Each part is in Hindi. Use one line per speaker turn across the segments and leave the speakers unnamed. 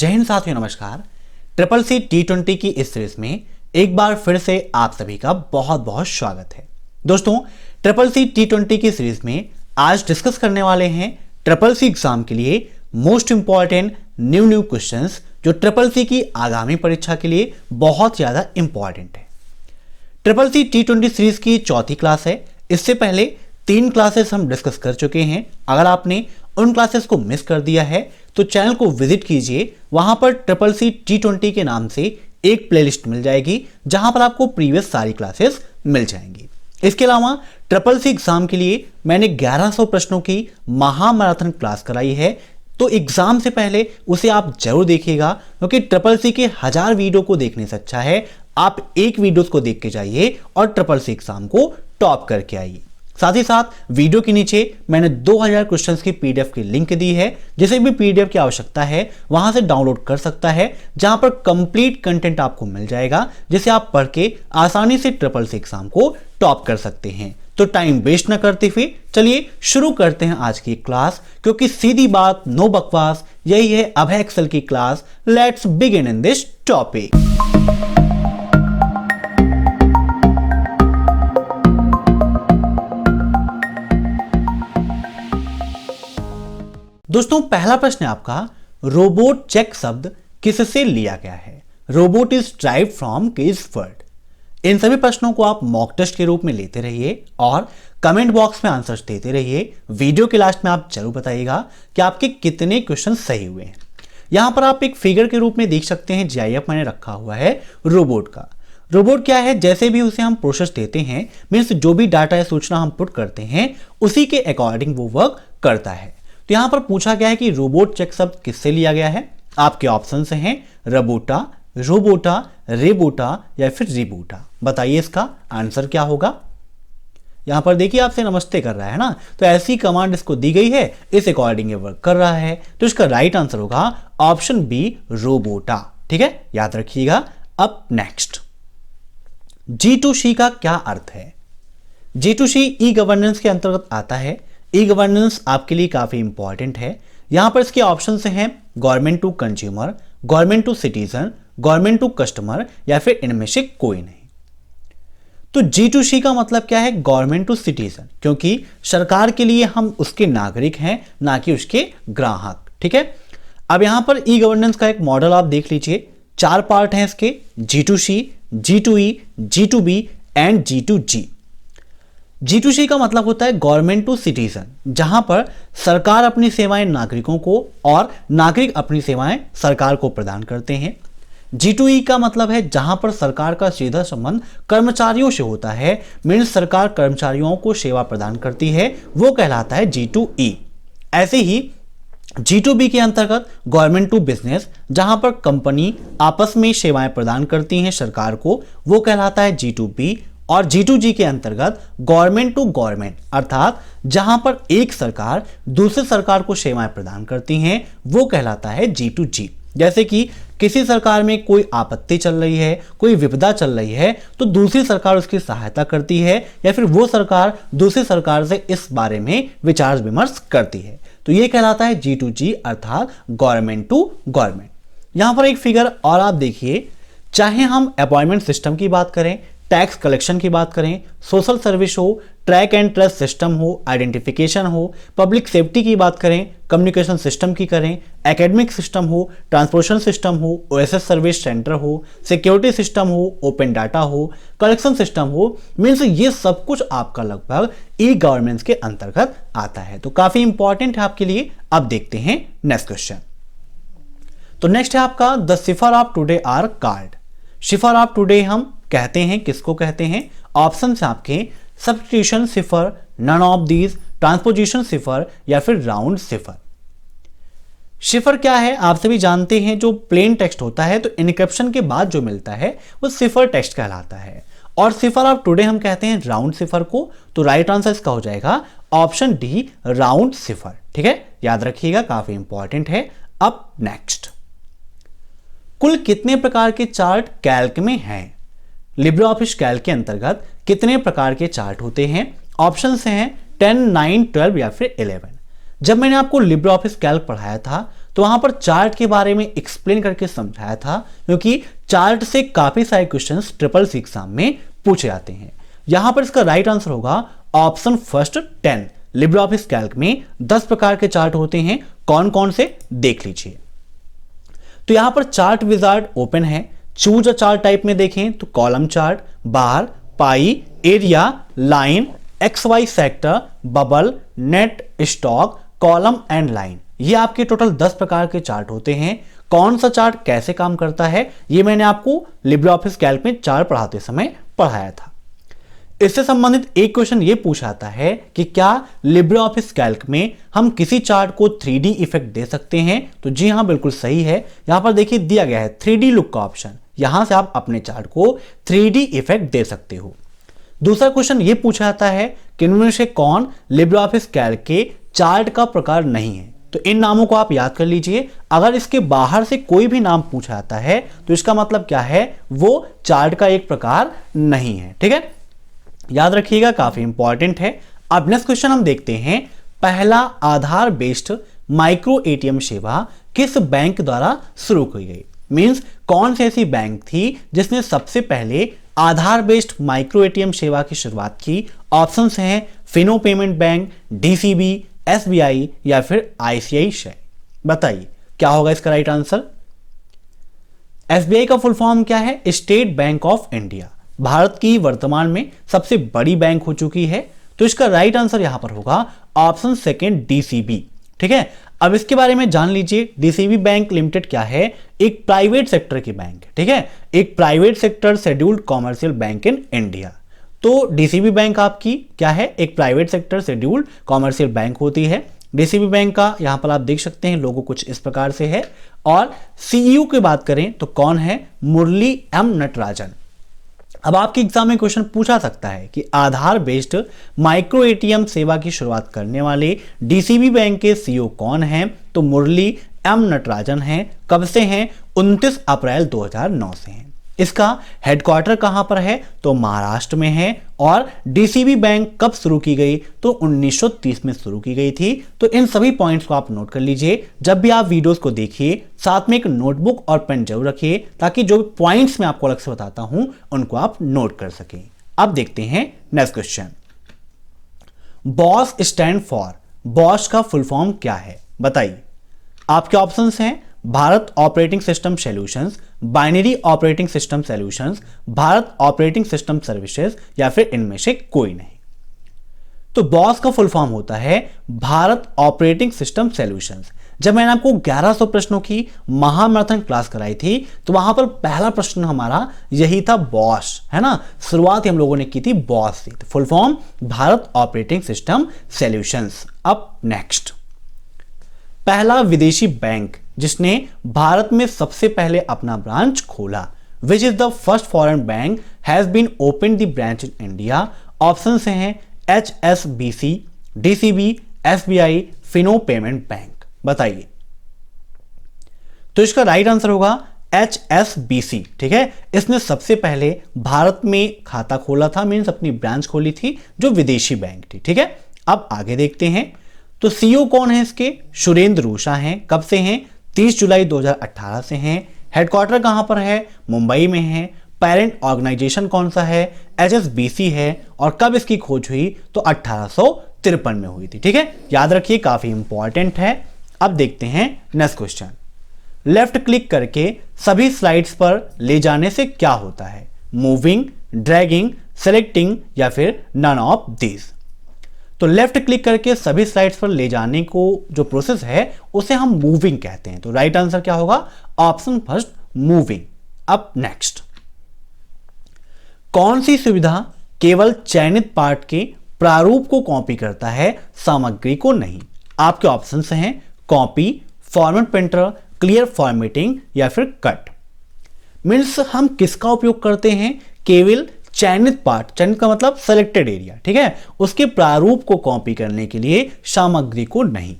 जय हिंद साथियों, नमस्कार। ट्रिपल सी T20 की इस सीरीज में एक बार फिर से आप सभी का बहुत बहुत स्वागत है। दोस्तों, ट्रिपल सी T20 की सीरीज में आज डिस्कस करने वाले हैं ट्रिपल सी एग्जाम के लिए मोस्ट इंपॉर्टेंट न्यू क्वेश्चंस जो ट्रिपल सी की आगामी परीक्षा के लिए बहुत ज्यादा इंपॉर्टेंट है। ट्रिपल सी T20 सीरीज की चौथी क्लास है। इससे पहले 3 क्लासेस हम डिस्कस कर चुके हैं। अगर आपने उन क्लासेस को मिस कर दिया है तो चैनल को विजिट कीजिए। वहां पर ट्रिपल सी T20 के नाम से एक प्लेलिस्ट मिल जाएगी जहां पर आपको प्रीवियस सारी क्लासेस मिल जाएंगी। इसके अलावा ट्रिपल सी एग्जाम के लिए मैंने 1100 प्रश्नों की महामैराथन क्लास कराई है, तो एग्जाम से पहले उसे आप जरूर देखिएगा, क्योंकि ट्रिपल सी के 1000 वीडियो को देखने से अच्छा है आप एक वीडियो को देख के जाइए और ट्रिपल सी एग्जाम को टॉप करके आइए। साथ ही साथ वीडियो के नीचे मैंने 2000 क्वेश्चंस की पीडीएफ की लिंक दी है। जिसे भी पीडीएफ की आवश्यकता है वहां से डाउनलोड कर सकता है, जहां पर कंप्लीट कंटेंट आपको मिल जाएगा जिसे आप पढ़ के आसानी से ट्रिपल सी एग्जाम को टॉप कर सकते हैं। तो टाइम वेस्ट न करते हुए चलिए शुरू करते हैं आज की क्लास, क्योंकि सीधी बात नो बकवास, यही है अभय एक्सेल की class. Let's begin in this topic. दोस्तों, पहला प्रश्न है आपका, रोबोट चेक शब्द किससे लिया गया है? रोबोट इज ड्राइव्ड फ्रॉम किस वर्ड? इन सभी प्रश्नों को आप मॉक टेस्ट के रूप में लेते रहिए और कमेंट बॉक्स में आंसर्स देते रहिए। वीडियो के लास्ट में आप जरूर बताइएगा कि आपके कितने क्वेश्चन सही हुए हैं। यहां पर आप एक फिगर के रूप में देख सकते हैं, जीआईएफ मैंने रखा हुआ है रोबोट का। रोबोट क्या है? जैसे भी उसे हम प्रोसेस देते हैं, मीन्स जो भी डाटा या सूचना हम पुट करते हैं उसी के अकॉर्डिंग वो वर्क करता है। तो यहां पर पूछा गया है कि रोबोट चेक शब्द किससे लिया गया है। आपके ऑप्शन हैं रबोटा, रोबोटा, रेबोटा या फिर रिबोटा। बताइए इसका आंसर क्या होगा। यहां पर देखिए आपसे नमस्ते कर रहा है ना, तो ऐसी कमांड इसको दी गई है, इस अकॉर्डिंग ये वर्क कर रहा है। तो इसका राइट आंसर होगा ऑप्शन बी, रोबोटा। ठीक है, याद रखिएगा। अब नेक्स्ट, G2C का क्या अर्थ है? G2C ई गवर्नेंस के अंतर्गत आता है। ई गवर्नेंस आपके लिए काफी इंपॉर्टेंट है। यहां पर इसके ऑप्शन हैं government to consumer, government to citizen, government to customer या फिर इनमें से कोई नहीं। तो G2C का मतलब क्या है? गवर्नमेंट टू सिटीजन, क्योंकि सरकार के लिए हम उसके नागरिक हैं, ना कि उसके ग्राहक। ठीक है, अब यहां पर ई गवर्नेंस का एक मॉडल आप देख लीजिए। 4 पार्ट हैं इसके, G2C, G2E, G2B and G2G। G2C का मतलब होता है गवर्नमेंट टू सिटीजन, जहां पर सरकार अपनी सेवाएं नागरिकों को और नागरिक अपनी सेवाएं सरकार को प्रदान करते हैं। G2E का मतलब है जहां पर सरकार का सीधा संबंध कर्मचारियों से होता है, मीन्स सरकार कर्मचारियों को सेवा प्रदान करती है, वो कहलाता है G2E। ऐसे ही G2B के अंतर्गत गवर्नमेंट टू बिजनेस, जहां पर कंपनी आपस में सेवाएं प्रदान करती हैं सरकार को, वो कहलाता है G2B। और G2G के अंतर्गत गवर्नमेंट टू गवर्नमेंट, अर्थात जहां पर एक सरकार दूसरी सरकार को सेवाएं प्रदान करती हैं, वो कहलाता है G2G। जैसे कि किसी सरकार में कोई आपत्ति चल रही है, कोई विपदा चल रही है, तो दूसरी सरकार उसकी सहायता करती है या फिर वो सरकार दूसरी सरकार से इस बारे में विचार विमर्श करती है। तो ये कहलाता है G2G, अर्थात गवर्नमेंट टू गवर्नमेंट। यहां पर एक फिगर और आप देखिए, चाहे हम अपॉइंटमेंट सिस्टम की बात करें, टैक्स कलेक्शन की बात करें, सोशल सर्विस हो, ट्रैक एंड ट्रेस सिस्टम हो, आइडेंटिफिकेशन हो, पब्लिक सेफ्टी की बात करें, कम्युनिकेशन सिस्टम की करें, एकेडमिक सिस्टम हो, ट्रांसपोर्टेशन सिस्टम हो, ओएसएस सर्विस सेंटर हो, सिक्योरिटी सिस्टम हो, ओपन डाटा हो, कलेक्शन सिस्टम हो, मीन्स ये सब कुछ आपका लगभग ई गवर्नेंस के अंतर्गत आता है। तो काफी इंपॉर्टेंट है आपके लिए। अब देखते हैं नेक्स्ट क्वेश्चन। तो नेक्स्ट है आपका, the cipher of today are card. Cipher of today हम कहते हैं, किसको कहते हैं? ऑप्शन है आपके substitution cipher, none of these, transposition cipher या फिर राउंड सिफर। सिफर क्या है आप सभी जानते हैं, जो प्लेन टेक्स्ट होता है तो इनक्रिप्शन के बाद जो मिलता है वो सिफर टेक्स्ट कहलाता है। और सिफर ऑफ टुडे हम कहते हैं राउंड सिफर को। तो राइट आंसर इसका हो जाएगा ऑप्शन डी, राउंड सिफर। ठीक है, याद रखिएगा, काफी इंपॉर्टेंट है। अब नेक्स्ट, कुल कितने प्रकार के चार्ट कैल्क में हैं? लिब्रे ऑफिस कैल्क के अंतर्गत कितने प्रकार के चार्ट होते हैं? ऑप्शंस हैं 10, 9, 12 या फिर 11। जब मैंने आपको लिब्रे ऑफिस कैल्क पढ़ाया था तो वहां पर चार्ट के बारे में एक्सप्लेन करके समझाया था, क्योंकि चार्ट से काफी सारे क्वेश्चंस ट्रिपल सी एग्जाम में पूछे जाते हैं। यहां पर इसका राइट आंसर होगा option first 10। Libre office Calc में 10 प्रकार के चार्ट होते हैं, कौन कौन से देख लीजिए। तो यहां पर चार्ट विजार्ड ओपन है। चूज अ चार्ट टाइप में देखें तो column chart, bar, pie, area, line, X Y scatter, bubble, net, stock, column and line, ये आपके टोटल 10 प्रकार के चार्ट होते हैं। कौन सा चार्ट कैसे काम करता है ये मैंने आपको लिब्रे ऑफिस कैल्क में चार्ट पढ़ाते समय पढ़ाया था। इससे संबंधित एक क्वेश्चन ये पूछा जाता है कि क्या लिब्रे ऑफिस कैल्क में हम किसी चार्ट को 3D इफेक्ट दे सकते हैं? तो जी हाँ, बिल्कुल सही है। यहां पर देखिए दिया गया है 3D लुक का ऑप्शन, यहां से आप अपने चार्ट को 3D इफेक्ट दे सकते हो। दूसरा क्वेश्चन ये पूछा जाता है कि इनमें से कौन लिब्रे ऑफिस कैल्क के चार्ट का प्रकार नहीं है? तो इन नामों को आप याद कर लीजिए। अगर इसके बाहर से कोई भी नाम पूछा जाता है तो इसका मतलब क्या है, वो चार्ट का एक प्रकार नहीं है। ठीक है, याद रखिएगा, काफी इंपॉर्टेंट है। अब नेक्स्ट क्वेश्चन हम देखते हैं, पहला आधार बेस्ड माइक्रो एटीएम सेवा किस बैंक द्वारा शुरू की गई? मींस कौन सी ऐसी बैंक थी जिसने सबसे पहले आधार बेस्ड माइक्रो एटीएम सेवा की शुरुआत की? ऑप्शंस हैं Fino payment bank, DCB, SBI या फिर आईसीआईसीआई। बताइए क्या होगा इसका राइट आंसर। एसबीआई का फुल फॉर्म क्या है? State bank of India, Bharat की वर्तमान में सबसे बड़ी बैंक हो चुकी है। तो इसका राइट आंसर यहां पर होगा ऑप्शन सेकंड डीसीबी। ठीक है, अब इसके बारे में जान लीजिए। डीसीबी बैंक लिमिटेड क्या है? एक प्राइवेट सेक्टर की बैंक है। ठीक है, एक private sector scheduled commercial bank in India. तो डीसीबी बैंक आपकी क्या है? एक private sector scheduled commercial bank होती है। डीसीबी बैंक का यहां पर आप देख सकते हैं लोगो कुछ इस प्रकार से है। और सीईओ की बात करें तो कौन है? मुरली एम नटराजन। अब आपके एग्जाम में क्वेश्चन पूछा सकता है कि आधार बेस्ड माइक्रो एटीएम सेवा की शुरुआत करने वाले डीसीबी बैंक के सीईओ कौन हैं? तो मुरली एम नटराजन हैं। कब से हैं? 29 अप्रैल 2009 से हैं। इसका हेडक्वार्टर कहां पर है? तो महाराष्ट्र में है। और डीसीबी बैंक कब शुरू की गई? तो 1930 में शुरू की गई थी। तो इन सभी पॉइंट्स को आप नोट कर लीजिए। जब भी आप वीडियोस को देखिए साथ में एक नोटबुक और पेन जरूर रखिए, ताकि जो पॉइंट्स मैं आपको अलग से बताता हूं उनको आप नोट कर सकें। अब देखते हैं next question. Boss stand for, boss का फुल फॉर्म क्या है? बताइए। आपके ऑप्शंस हैं Bharat operating system solutions, binary operating system solutions, Bharat operating system services या फिर इनमें से कोई नहीं। तो बॉस का फुल फॉर्म होता है भारत ऑपरेटिंग सिस्टम सॉल्यूशंस। जब मैंने आपको 1100 प्रश्नों की महामैराथन क्लास कराई थी तो वहां पर पहला प्रश्न हमारा यही था, बॉस, है ना। शुरुआत हम लोगों ने की थी बॉस से। तो full form Bharat operating system solutions. अब नेक्स्ट, पहला विदेशी बैंक जिसने भारत में सबसे पहले अपना ब्रांच खोला, which is the first foreign bank has been open the branch in India. Option से हैं HSBC, DCB, SBI, Fino payment bank. बताइए। तो इसका राइट आंसर होगा HSBC। ठीक है, इसने सबसे पहले भारत में खाता खोला था, मीन्स अपनी ब्रांच खोली थी, जो विदेशी बैंक थी। ठीक है, अब आगे देखते हैं। तो सीईओ कौन है इसके? सुरेंद्र रूषा हैं। कब से हैं? 30 जुलाई 2018 से हैं। हेडक्वार्टर कहां पर है? मुंबई में है। पेरेंट ऑर्गेनाइजेशन कौन सा है? HSBC है। और कब इसकी खोज हुई? तो 1853 में हुई थी। ठीक है, याद रखिए, काफी इंपॉर्टेंट है। अब देखते हैं नेक्स्ट क्वेश्चन। लेफ्ट क्लिक करके सभी स्लाइड्स पर ले जाने से क्या होता है? मूविंग, ड्रैगिंग, सेलेक्टिंग या फिर नन ऑफ दिस। तो लेफ्ट क्लिक करके सभी स्लाइड्स पर ले जाने को जो प्रोसेस है उसे हम मूविंग कहते हैं। तो राइट आंसर क्या होगा? Option first, moving. अब नेक्स्ट, कौन सी सुविधा केवल चयनित पार्ट के प्रारूप को कॉपी करता है, सामग्री को नहीं? आपके ऑप्शंस हैं copy, format printer, clear formatting या फिर कट। मीन्स हम किसका उपयोग करते हैं? केवल चयनित पार्ट, चयनित का मतलब सेलेक्टेड एरिया, ठीक है, उसके प्रारूप को कॉपी करने के लिए, सामग्री को नहीं।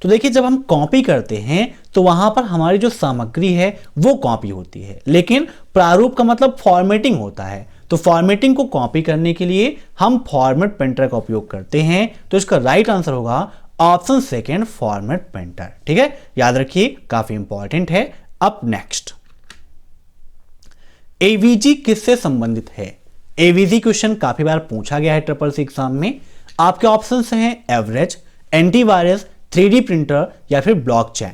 तो देखिए, जब हम कॉपी करते हैं तो वहां पर हमारी जो सामग्री है वो कॉपी होती है, लेकिन प्रारूप का मतलब फॉर्मेटिंग होता है। तो फॉर्मेटिंग को कॉपी करने के लिए हम फॉर्मेट प्रिंटर का उपयोग करते हैं। तो इसका राइट आंसर होगा ऑप्शन सेकेंड फॉर्मेट प्रिंटर। ठीक है, याद रखिए काफी इंपॉर्टेंट है। अब नेक्स्ट, एवीजी किससे संबंधित है? एवीजी क्वेश्चन काफी बार पूछा गया है ट्रिपल सी एग्जाम में। आपके ऑप्शंस हैं एवरेज, एंटीवायरस, 3D प्रिंटर या फिर ब्लॉकचेन।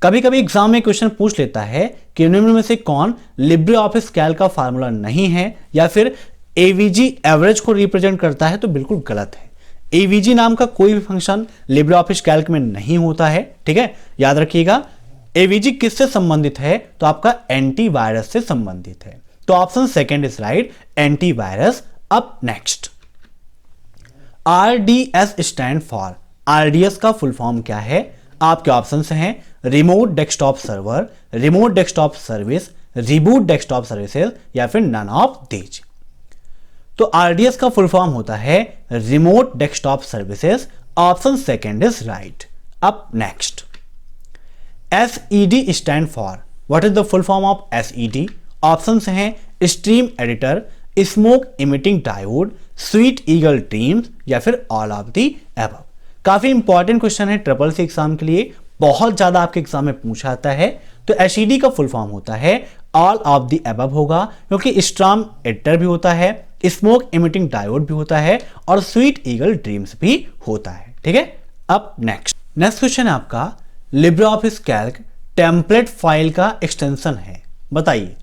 कभी कभी एग्जाम में क्वेश्चन पूछ लेता है कि निम्न में से कौन लिब्रे ऑफिस कैल्क का फार्मूला नहीं है या फिर एवीजी एवरेज को रिप्रेजेंट करता है, तो बिल्कुल गलत है। एवीजी नाम का कोई भी फंक्शन लिब्रे ऑफिस कैल्क में नहीं होता है। ठीक है, याद रखिएगा। एवीजी किससे संबंधित है? तो आपका एंटीवायरस से संबंधित है। तो option second is right, antivirus. अब next, RDS stand for, RDS का फुल फॉर्म क्या है? आपके ऑप्शंस हैं remote desktop server, remote desktop service, reboot desktop services या फिर नन ऑफ दीज। तो आरडीएस का फुल फॉर्म होता है remote desktop services. Option second is right. अब next, SED stand for, what is the full form of SED? Options हैं stream editor, smoke emitting diode, sweet eagle dreams या फिर ऑल ऑफ द एबव। काफी इंपॉर्टेंट क्वेश्चन है ट्रिपल सी एग्जाम के लिए, बहुत ज्यादा आपके एग्जाम में पूछा आता है। तो एसईडी का फुल फॉर्म होता है ऑल ऑफ द एबव होगा, क्योंकि स्ट्रीम एडिटर भी होता है, स्मोक इमिटिंग डायोड भी होता है और स्वीट ईगल ड्रीम्स भी होता है। ठीक है, अब नेक्स्ट क्वेश्चन है आपका, Libre office Calc template file का एक्सटेंशन है। बताइए,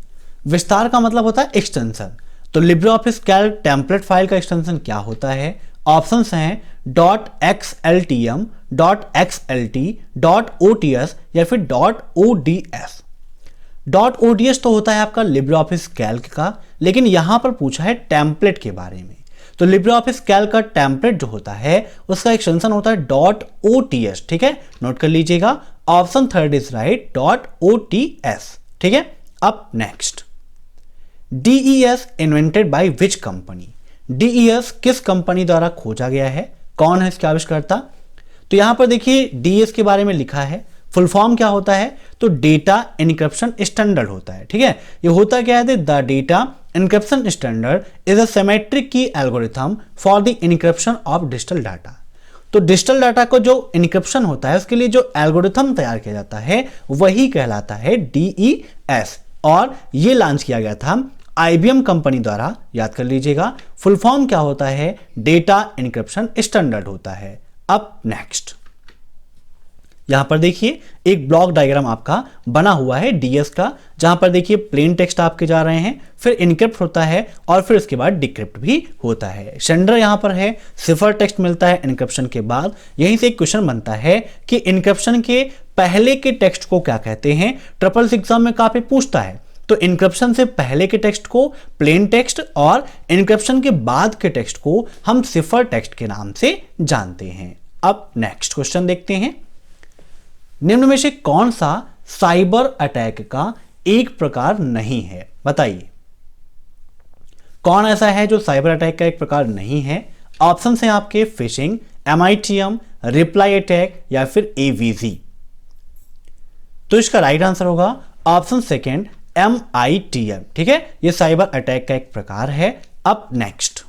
विस्तार का मतलब होता है एक्सटेंशन, तो Libre office Calc template file का एक्सटेंशन क्या होता है? ऑप्शंस हैं .xltm, .xlt, .ots या फिर .ods। .ods तो होता है आपका लिब्रे ऑफिस कैल्क का, लेकिन यहां पर पूछा है टेम्पलेट के बारे में। तो लिब्रे ऑफिस कैल्क का टेम्पलेट जो होता है उसका एक्सटेंशन होता है .ots। ठीक है, नोट कर लीजिएगा। Option third is right, .ots। ठीक है, अब next, DES invented by which company? DES किस कंपनी द्वारा खोजा गया है? कौन है इसके आविष्कर्ता? तो यहां पर देखिए DES के बारे में लिखा है, फुल फॉर्म क्या होता है? तो डेटा एन्क्रिप्शन स्टैंडर्ड होता है। ठीक है, ये होता क्या है? The data encryption standard is a symmetric key algorithm for the encryption of digital data. तो डिजिटल डाटा को जो एन्क्रिप्शन होता है उसके लिए जो एल्गोरिथम तैयार किया जाता है वही कहलाता है DES, और ये लॉन्च किया गया था IBM कंपनी द्वारा। याद कर लीजिएगा, फुल फॉर्म क्या होता है? डेटा एन्क्रिप्शन स्टैंडर्ड होता है। अब नेक्स्ट, यहां पर देखिए एक ब्लॉक डायग्राम आपका बना हुआ है DES का, जहां पर देखिए प्लेन टेक्स्ट आपके जा रहे हैं, फिर इनक्रिप्ट होता है और फिर उसके बाद डिक्रिप्ट भी होता है। सेंडर यहां पर है, सिफर टेक्स्ट मिलता है इनक्रिप्शन के बाद। यहीं से एक क्वेश्चन बनता है कि इनक्रिप्शन के पहले के टेक्स्ट को क्या कहते हैं? ट्रिपल सी एग्जाम में काफी पूछता है। तो इनक्रिप्शन से पहले के टेक्स्ट को प्लेन टेक्स्ट और इनक्रिप्शन के बाद के टेक्स्ट को हम सिफर टेक्स्ट के नाम से जानते हैं। अब नेक्स्ट क्वेश्चन देखते हैं, निम्न में से कौन सा साइबर अटैक का एक प्रकार नहीं है? बताइए, कौन ऐसा है जो साइबर अटैक का एक प्रकार नहीं है? ऑप्शन हैं आपके फिशिंग, MITM, रिप्लाई अटैक या फिर AVG। तो इसका राइट आंसर होगा ऑप्शन सेकेंड, MITM। ठीक है, यह साइबर अटैक का एक प्रकार है। अब नेक्स्ट,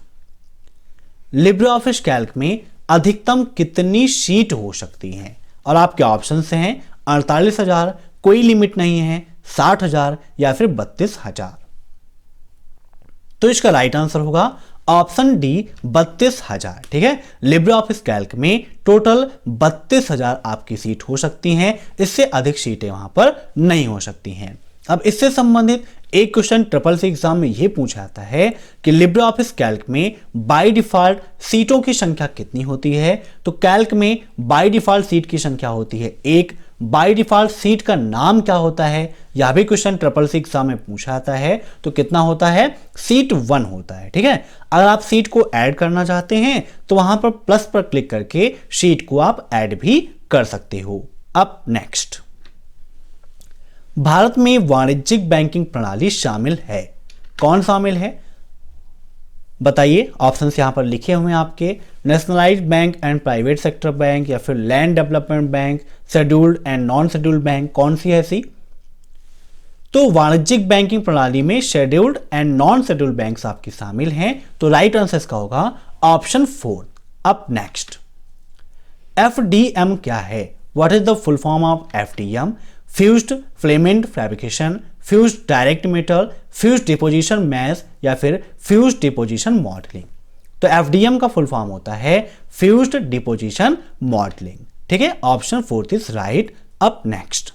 लिब्रे ऑफिस कैल्क में अधिकतम कितनी शीट हो सकती हैं? और आपके ऑप्शंस हैं 48,000, कोई लिमिट नहीं है, 60,000 या फिर 32,000। तो इसका राइट आंसर होगा ऑप्शन डी, 32,000। ठीक है, लिब्रे ऑफिस कैल्क में टोटल 32,000 आपकी सीट हो सकती हैं, इससे अधिक सीटें वहां पर नहीं हो सकती हैं। अब इससे संबंधित एक क्वेश्चन ट्रिपल सी एग्जाम में यह पूछा जाता है कि लिब्रे ऑफिस कैल्क में बाय डिफॉल्ट सीटों की संख्या कितनी होती है? तो कैल्क में बाय डिफॉल्ट सीट की संख्या होती है 1। बाय डिफॉल्ट सीट का नाम क्या होता है? यह भी क्वेश्चन ट्रिपल सी एग्जाम में पूछा जाता है। तो कितना होता है? सीट 1 होता है। ठीक है, अगर आप सीट को ऐड करना चाहते हैं तो वहां पर प्लस पर क्लिक करके सीट को आप ऐड भी कर सकते हो। अब नेक्स्ट, भारत में वाणिज्यिक बैंकिंग प्रणाली शामिल है, कौन शामिल है? बताइए, ऑप्शंस यहां पर लिखे हुए हैं आपके, nationalised bank and private sector bank या फिर land development bank, scheduled and non scheduled bank, कौन सी है ऐसी? तो वाणिज्यिक बैंकिंग प्रणाली में scheduled and non scheduled banks आपके शामिल हैं। तो राइट आंसर इसका होगा ऑप्शन 4। अब नेक्स्ट, FDM क्या है? What is the full form of FDM? Fused filament fabrication, fused direct metal, fused deposition mesh या फिर फ्यूज्ड डिपोजिशन मॉडलिंग। तो FDM का फुल फॉर्म होता है फ्यूज्ड डिपोजिशन मॉडलिंग। ठीक है, option 4 is right. Up next,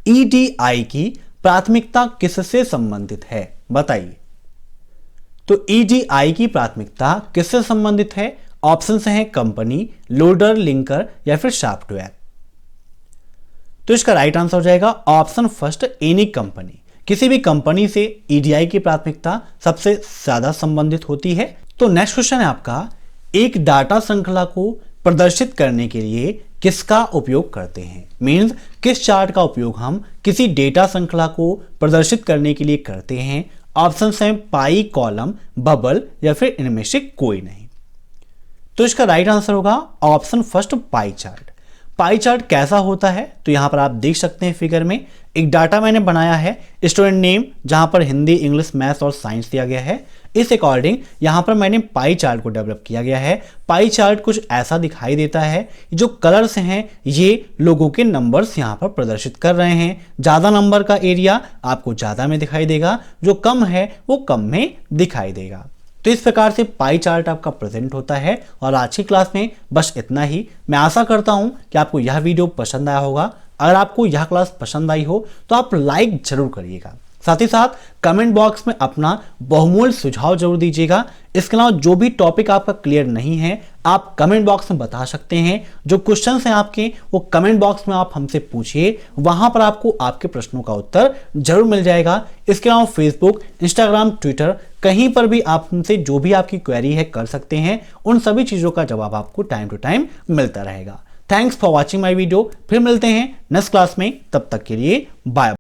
EDI की प्राथमिकता किससे संबंधित है? बताइए। तो EDI की प्राथमिकता किससे संबंधित है? ऑप्शन हैं कंपनी, लोडर, लिंकर या फिर सॉफ्टवेयर। तो इसका राइट आंसर हो जाएगा ऑप्शन फर्स्ट, एनी कंपनी। किसी भी कंपनी से EDI की प्राथमिकता सबसे ज्यादा संबंधित होती है। तो नेक्स्ट क्वेश्चन है आपका, एक डाटा श्रृंखला को प्रदर्शित करने के लिए किसका उपयोग करते हैं? मीन्स किस चार्ट का उपयोग हम किसी डेटा श्रृंखला को प्रदर्शित करने के लिए करते हैं? ऑप्शन हैं पाई, कॉलम, बबल या फिर इनमें से कोई नहीं। तो इसका राइट आंसर होगा option first, pie chart. Pie chart कैसा होता है? तो यहां पर आप देख सकते हैं फिगर में एक डाटा मैंने बनाया है, स्टूडेंट नेम, जहां पर हिंदी, इंग्लिश, मैथ्स और साइंस दिया गया है। इस अकॉर्डिंग यहां पर मैंने पाई चार्ट को डेवलप किया गया है। पाई चार्ट कुछ ऐसा दिखाई देता है, जो कलर्स हैं ये लोगों के नंबर्स यहां पर प्रदर्शित कर रहे हैं। ज्यादा नंबर का एरिया आपको ज्यादा में दिखाई देगा, जो कम है वो कम में दिखाई देगा। तो इस प्रकार से पाई चार्ट आपका प्रेजेंट होता है। और आज की क्लास में बस इतना ही। मैं आशा करता हूं कि आपको यह वीडियो पसंद आया होगा। अगर आपको यह क्लास पसंद आई हो तो आप लाइक जरूर करिएगा। साथ ही साथ कमेंट बॉक्स में अपना बहुमूल्य सुझाव जरूर दीजिएगा। इसके अलावा जो भी टॉपिक आपका क्लियर नहीं है आप कमेंट बॉक्स में बता सकते हैं। जो क्वेश्चंस हैं आपके वो कमेंट बॉक्स में आप हमसे पूछिए, वहां पर आपको आपके प्रश्नों का उत्तर जरूर मिल जाएगा। इसके अलावा फेसबुक, इंस्टाग्राम, ट्विटर, कहीं पर भी आप हमसे जो भी आपकी क्वेरी है कर सकते हैं। उन सभी चीजों का जवाब आपको टाइम टू टाइम मिलता रहेगा। Thanks for watching my video. फिर मिलते हैं नेक्स्ट क्लास में, तब तक के लिए बाय।